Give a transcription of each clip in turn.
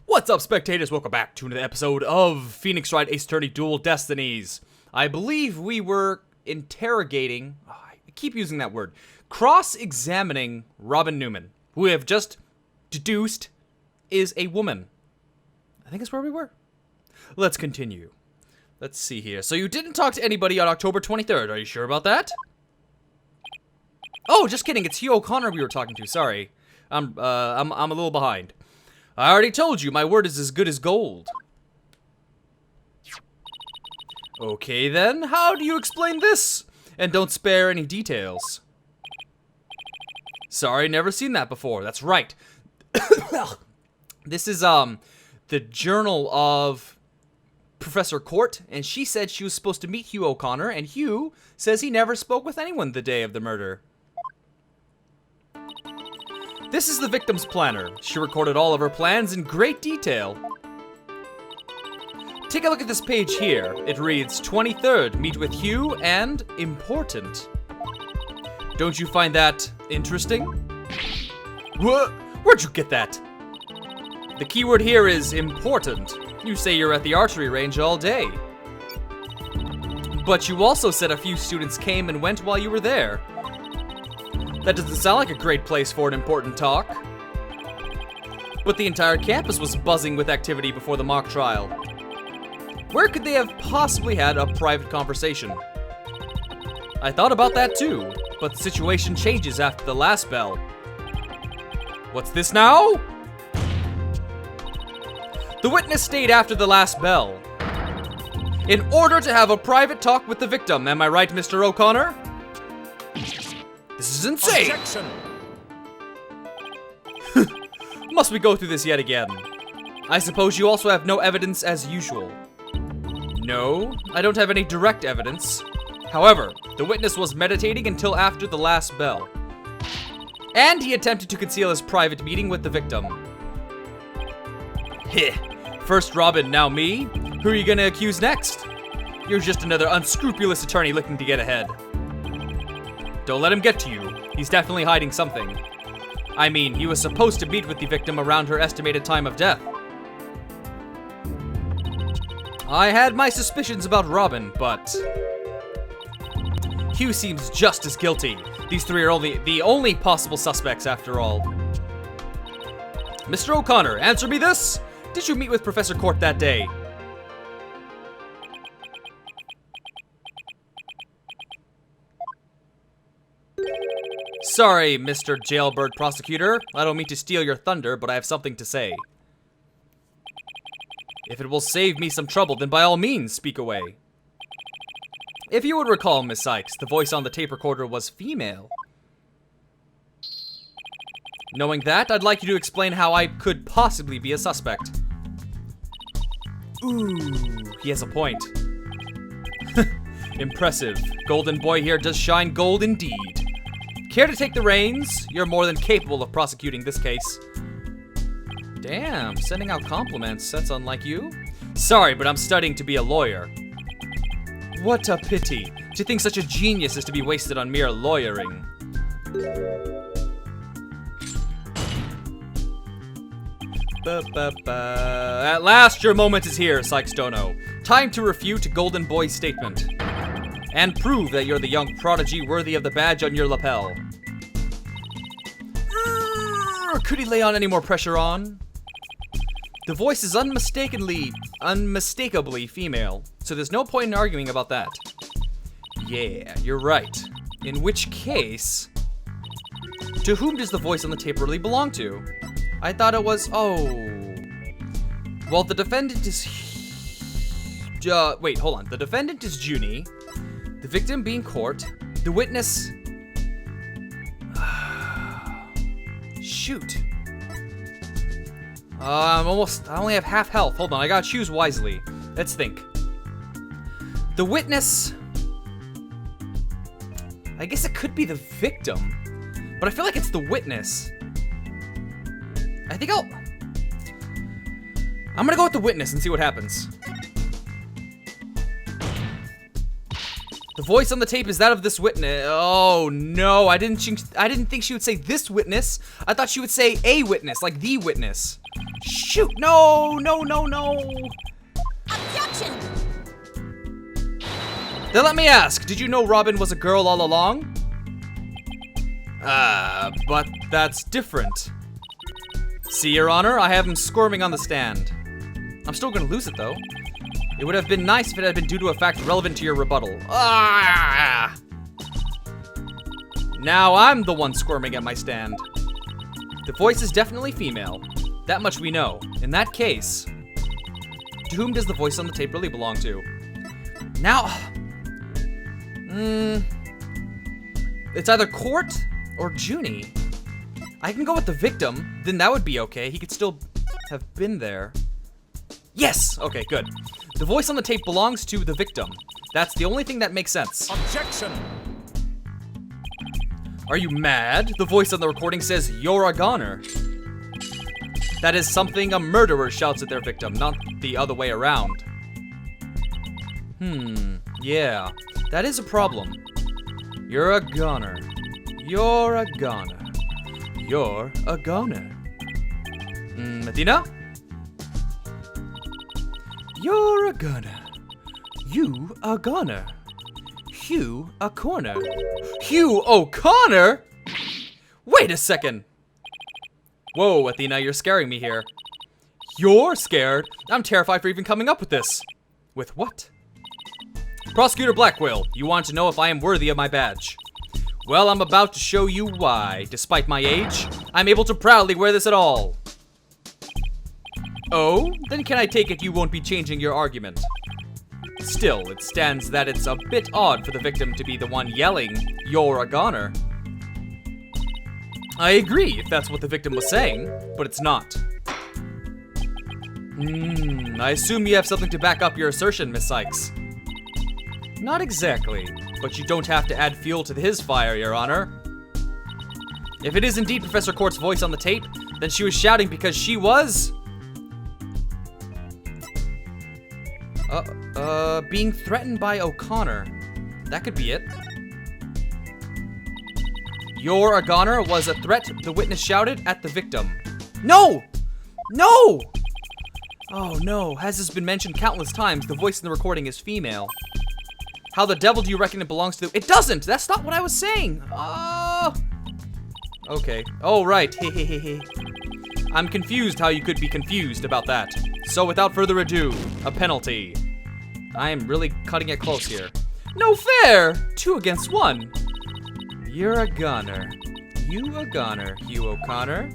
What's up, spectators? Welcome back to another episode of Phoenix Wright Ace Attorney Duel Destinies. I believe we were interrogating, I keep using that word, cross-examining Robin Newman, who we have just deduced is a woman. I think that's where we were. Let's continue. Let's see here. So you didn't talk to anybody on October 23rd. Are you sure about that? Oh, just kidding. It's Hugh O'Connor we were talking to. Sorry. I'm a little behind. I already told you, my word is as good as gold. Okay then, how do you explain this? And don't spare any details. Sorry, never seen that before. That's right. This is, the journal of Professor Court, and she said she was supposed to meet Hugh O'Connor, and Hugh says he never spoke with anyone the day of the murder. This is the victim's planner. She recorded all of her plans in great detail. Take a look at this page here. It reads, 23rd, meet with Hugh, and important. Don't you find that interesting? What? Where'd you get that? The keyword here is important. You say you're at the archery range all day. But you also said a few students came and went while you were there. That doesn't sound like a great place for an important talk. But the entire campus was buzzing with activity before the mock trial. Where could they have possibly had a private conversation? I thought about that too, but the situation changes after the last bell. What's this now? The witness stayed after the last bell in order to have a private talk with the victim. Am I right, Mr. O'Connor? This is insane! Objection! Must we go through this yet again? I suppose you also have no evidence as usual. No, I don't have any direct evidence. However, the witness was meditating until after the last bell. And he attempted to conceal his private meeting with the victim. Heh. First Robin, now me? Who are you gonna accuse next? You're just another unscrupulous attorney looking to get ahead. Don't let him get to you. He's definitely hiding something. I mean, he was supposed to meet with the victim around her estimated time of death. I had my suspicions about Robin, but Hugh seems just as guilty. These three are the only possible suspects after all. Mr. O'Connor, answer me this. Did you meet with Professor Court that day? Sorry, Mr. Jailbird Prosecutor. I don't mean to steal your thunder, but I have something to say. If it will save me some trouble, then by all means, speak away. If you would recall, Miss Cykes, the voice on the tape recorder was female. Knowing that, I'd like you to explain how I could possibly be a suspect. Ooh, he has a point. Impressive. Golden Boy here does shine gold indeed. Care to take the reins? You're more than capable of prosecuting this case. Damn, sending out compliments. That's unlike you. Sorry, but I'm studying to be a lawyer. What a pity. To think such a genius is to be wasted on mere lawyering. At last, your moment is here, Sykes Dono. Time to refute Golden Boy's statement. And prove that you're the young prodigy worthy of the badge on your lapel. Could he lay on any more pressure on? The voice is unmistakably female, so there's no point in arguing about that. Yeah, you're right. In which case, to whom does the voice on the tape really belong to? I thought it was, well, the defendant is, wait, hold on. The defendant is Junie, the victim being Court, the witness, shoot. I only have half health. Hold on, I gotta choose wisely. Let's think. The witness, I guess it could be the victim, but I feel like it's the witness. I think I'm gonna go with the witness and see what happens. The voice on the tape is that of this witness. Oh no, I didn't think she would say this witness. I thought she would say a witness, like the witness. Shoot, no. Objection! Then let me ask, did you know Robin was a girl all along? But that's different. See, Your Honor, I have him squirming on the stand. I'm still gonna lose it though. It would have been nice if it had been due to a fact relevant to your rebuttal. Ah! Now I'm the one squirming at my stand. The voice is definitely female. That much we know. In that case, to whom does the voice on the tape really belong to? Now, it's either Court or Junie. I can go with the victim, then that would be okay. He could still have been there. Yes! Okay, good. The voice on the tape belongs to the victim. That's the only thing that makes sense. Objection! Are you mad? The voice on the recording says, "You're a goner." That is something a murderer shouts at their victim, not the other way around. Yeah, that is a problem. You're a goner. You're a goner. You're a goner. Athena? You're a gunner. You a gunner. Hugh a corner. Hugh O'Connor? Wait a second. Whoa, Athena, you're scaring me here. You're scared? I'm terrified for even coming up with this. With what? Prosecutor Blackwell, you want to know if I am worthy of my badge. Well, I'm about to show you why. Despite my age, I'm able to proudly wear this at all. Oh? Then can I take it you won't be changing your argument? Still, it stands that it's a bit odd for the victim to be the one yelling, "You're a goner." I agree if that's what the victim was saying, but it's not. I assume you have something to back up your assertion, Miss Sykes. Not exactly, but you don't have to add fuel to his fire, Your Honor. If it is indeed Professor Court's voice on the tape, then she was shouting because she was... being threatened by O'Connor. That could be it. You're a goner was a threat the witness shouted at the victim. No! No! Oh no, as has been mentioned countless times, the voice in the recording is female. How the devil do you reckon it belongs to? It doesn't! That's not what I was saying! Oh! Okay. Oh, right. I'm confused how you could be confused about that. So without further ado, a penalty. I am really cutting it close here. No fair! 2 against 1. You're a goner. You a goner, Hugh O'Connor.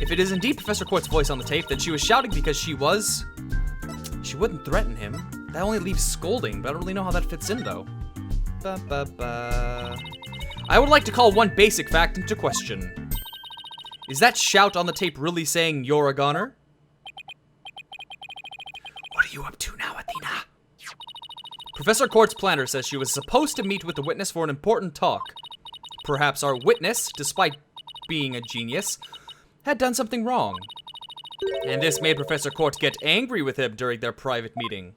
If it is indeed Professor Court's voice on the tape, then she was shouting because she wouldn't threaten him. That only leaves scolding, but I don't really know how that fits in, though. I would like to call one basic fact into question. Is that shout on the tape really saying you're a goner? What are you up to now, Athena? Professor Court's planner says she was supposed to meet with the witness for an important talk. Perhaps our witness, despite being a genius, had done something wrong. And this made Professor Court get angry with him during their private meeting.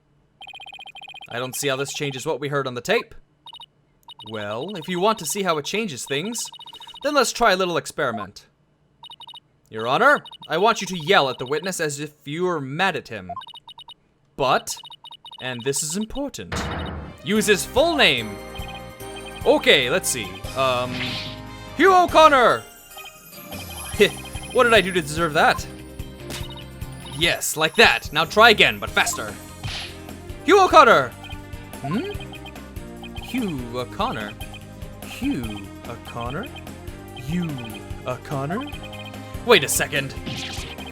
I don't see how this changes what we heard on the tape. Well, if you want to see how it changes things, then let's try a little experiment. Your Honor, I want you to yell at the witness as if you were mad at him. But, and this is important, use his full name. Okay, let's see. Hugh O'Connor! What did I do to deserve that? Yes, like that. Now try again, but faster. Hugh O'Connor! Hugh O'Connor? Hugh O'Connor? Hugh O'Connor? Wait a second.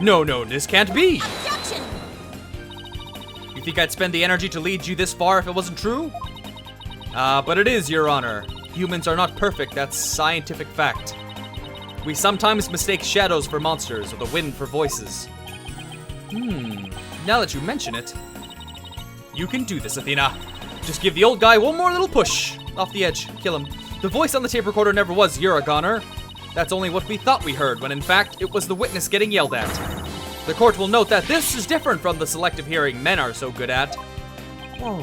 No, this can't be. Objection! You think I'd spend the energy to lead you this far if it wasn't true? But it is, Your Honor. Humans are not perfect, that's scientific fact. We sometimes mistake shadows for monsters or the wind for voices. Now that you mention it, you can do this, Athena. Just give the old guy one more little push. Off the edge, kill him. The voice on the tape recorder never was "You're a goner." That's only what we thought we heard, when in fact, it was the witness getting yelled at. The court will note that this is different from the selective hearing men are so good at. Whoa.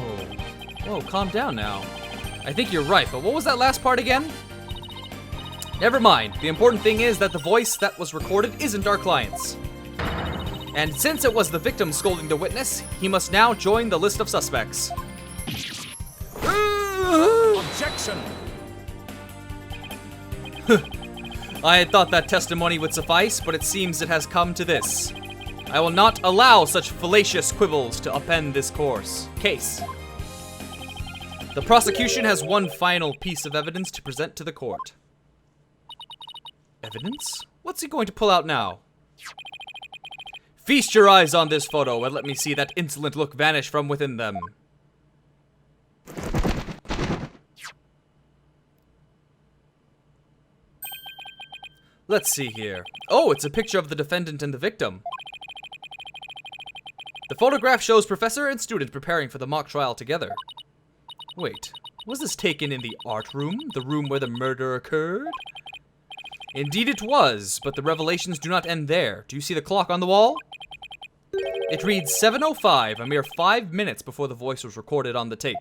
Whoa, calm down now. I think you're right, but what was that last part again? Never mind. The important thing is that the voice that was recorded isn't our client's. And since it was the victim scolding the witness, he must now join the list of suspects. Objection! I had thought that testimony would suffice, but it seems it has come to this. I will not allow such fallacious quibbles to upend this case. The prosecution has one final piece of evidence to present to the court. Evidence? What's he going to pull out now? Feast your eyes on this photo and let me see that insolent look vanish from within them. Let's see here. Oh, it's a picture of the defendant and the victim. The photograph shows professor and student preparing for the mock trial together. Wait, was this taken in the art room? The room where the murder occurred? Indeed it was, but the revelations do not end there. Do you see the clock on the wall? It reads 7:05, a mere 5 minutes before the voice was recorded on the tape.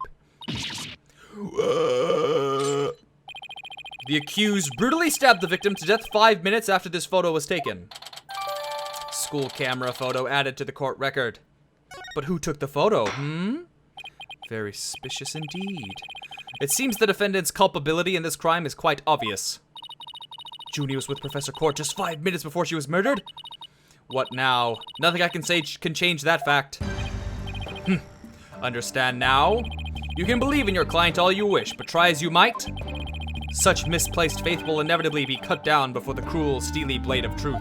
The accused brutally stabbed the victim to death 5 minutes after this photo was taken. School camera photo added to the court record. But who took the photo, Very suspicious indeed. It seems the defendant's culpability in this crime is quite obvious. Junie was with Professor Court just 5 minutes before she was murdered? What now? Nothing I can say can change that fact. Understand now? You can believe in your client all you wish, but try as you might, such misplaced faith will inevitably be cut down before the cruel, steely blade of truth.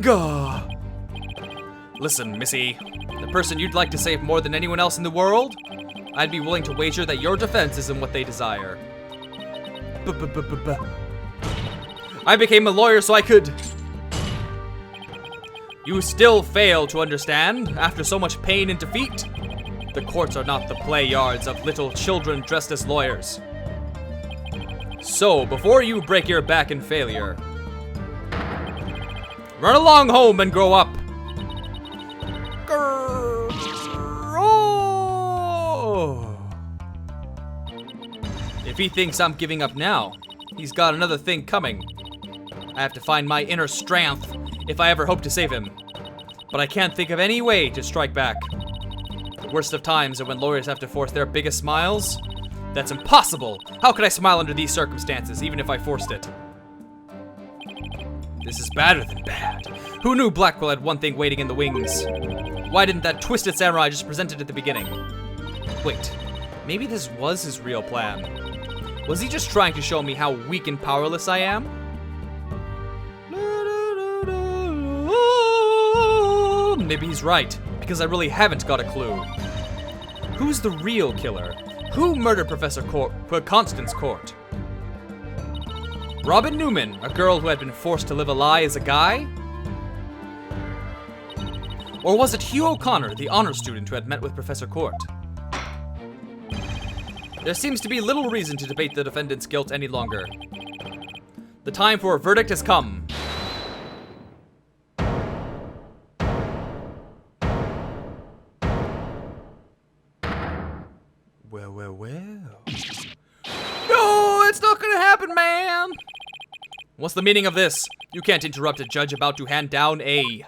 Gah! Listen, Missy. The person you'd like to save more than anyone else in the world? I'd be willing to wager that your defense isn't what they desire. I became a lawyer so I could... You still fail to understand, after so much pain and defeat? The courts are not the play yards of little children dressed as lawyers. So, before you break your back in failure, run along home and grow up. If he thinks I'm giving up now, he's got another thing coming. I have to find my inner strength if I ever hope to save him. But I can't think of any way to strike back. The worst of times are when lawyers have to force their biggest smiles. That's impossible! How could I smile under these circumstances, even if I forced it? This is badder than bad. Who knew Blackwell had one thing waiting in the wings? Why didn't that twisted samurai just present it at the beginning? Wait, maybe this was his real plan. Was he just trying to show me how weak and powerless I am? Maybe he's right, because I really haven't got a clue. Who's the real killer? Who murdered Professor Constance Court? Robin Newman, a girl who had been forced to live a lie as a guy? Or was it Hugh O'Connor, the honor student who had met with Professor Court? There seems to be little reason to debate the defendant's guilt any longer. The time for a verdict has come. Well. No, it's not gonna happen, man! What's the meaning of this? You can't interrupt a judge about to hand down a...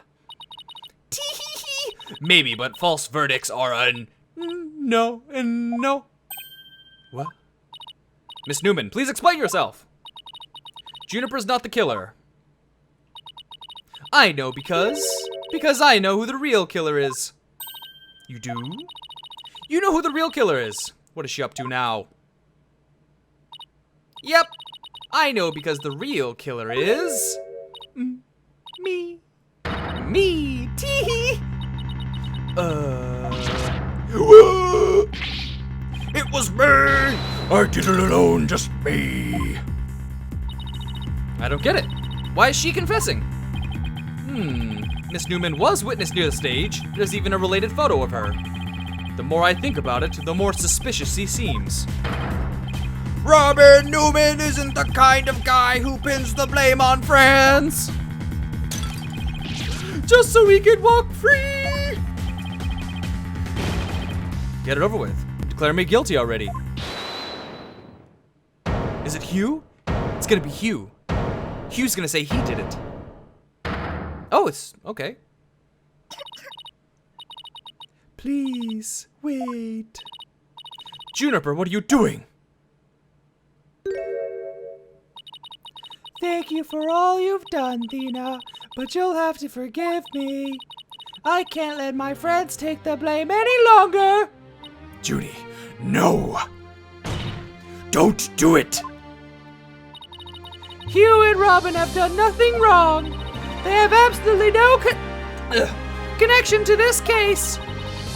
Tee-hee-hee. Maybe, but false verdicts are a... No, and no. What? Miss Newman, please explain yourself. Juniper's not the killer. I know because I know who the real killer is. You do? You know who the real killer is. What is she up to now? Yep, I know because the real killer is... me. Me, tee-hee. It was me! I did it alone, just me. I don't get it. Why is she confessing? Miss Newman was witness near the stage. There's even a related photo of her. The more I think about it, the more suspicious he seems. Robin Newman isn't the kind of guy who pins the blame on friends. Just so he can walk free. Get it over with. Declare me guilty already. Is it Hugh? It's gonna be Hugh. Hugh's gonna say he did it. Oh, it's okay. Please, wait. Juniper, what are you doing? Thank you for all you've done, Athena, but you'll have to forgive me. I can't let my friends take the blame any longer. Judy, no. Don't do it. Hugh and Robin have done nothing wrong. They have absolutely no connection to this case.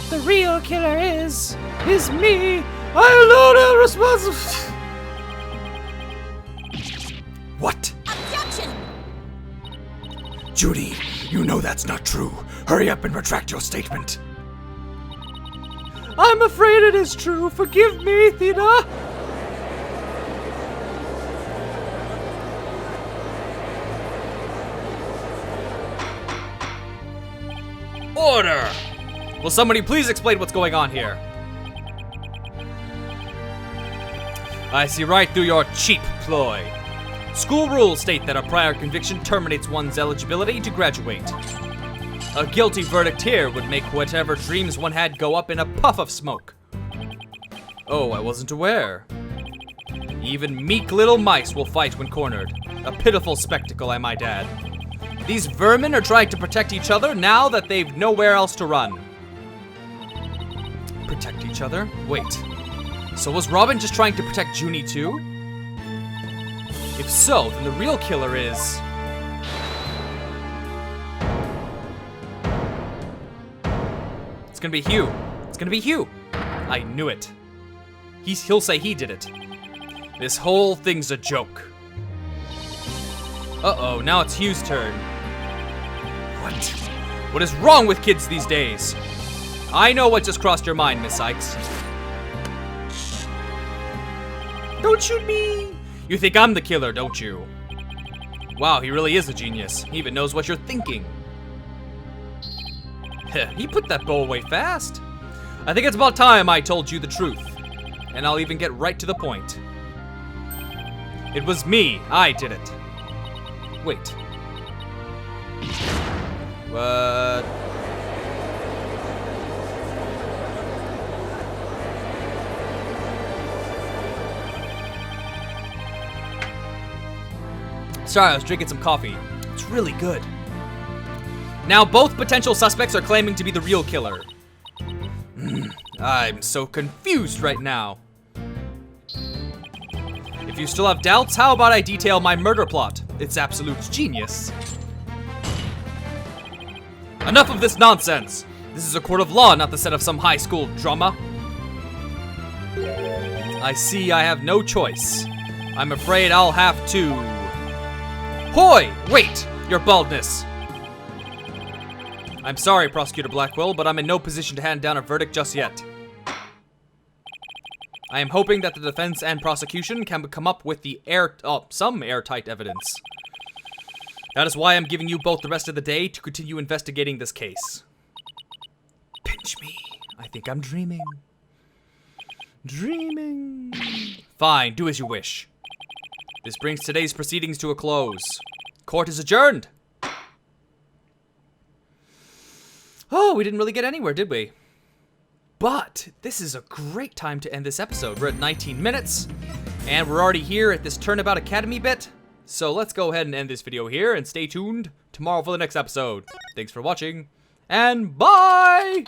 The real killer is me. I alone am responsible. What? Objection! Judy, you know that's not true. Hurry up and retract your statement. I'm afraid it is true. Forgive me, Athena. Order! Will somebody please explain what's going on here? I see right through your cheap ploy. School rules state that a prior conviction terminates one's eligibility to graduate. A guilty verdict here would make whatever dreams one had go up in a puff of smoke. Oh, I wasn't aware. Even meek little mice will fight when cornered. A pitiful spectacle, I might add. These vermin are trying to protect each other now that they've nowhere else to run. Protect each other? Wait. So was Robin just trying to protect Junie too? If so, then the real killer is... It's gonna be Hugh. It's gonna be Hugh. I knew it. He'll say he did it. This whole thing's a joke. Uh-oh, now it's Hugh's turn. What? What is wrong with kids these days? I know what just crossed your mind, Miss Sykes. Don't shoot me! You think I'm the killer, don't you? Wow, he really is a genius. He even knows what you're thinking. He put that bow away fast. I think it's about time I told you the truth. And I'll even get right to the point. It was me. I did it. Wait. What? Sorry, I was drinking some coffee. It's really good. Now both potential suspects are claiming to be the real killer. I'm so confused right now. If you still have doubts, how about I detail my murder plot? It's absolute genius. Enough of this nonsense. This is a court of law, not the set of some high school drama. I see I have no choice. I'm afraid I'll have to... Hoy! Wait! Your baldness! I'm sorry, Prosecutor Blackwell, but I'm in no position to hand down a verdict just yet. I am hoping that the defense and prosecution can come up with some airtight evidence. That is why I'm giving you both the rest of the day to continue investigating this case. Pinch me. I think I'm dreaming. Dreaming. Fine, do as you wish. This brings today's proceedings to a close. Court is adjourned. Oh, we didn't really get anywhere, did we? But this is a great time to end this episode. We're at 19 minutes, and we're already here at this Turnabout Academy bit. So let's go ahead and end this video here, and stay tuned tomorrow for the next episode. Thanks for watching, and bye!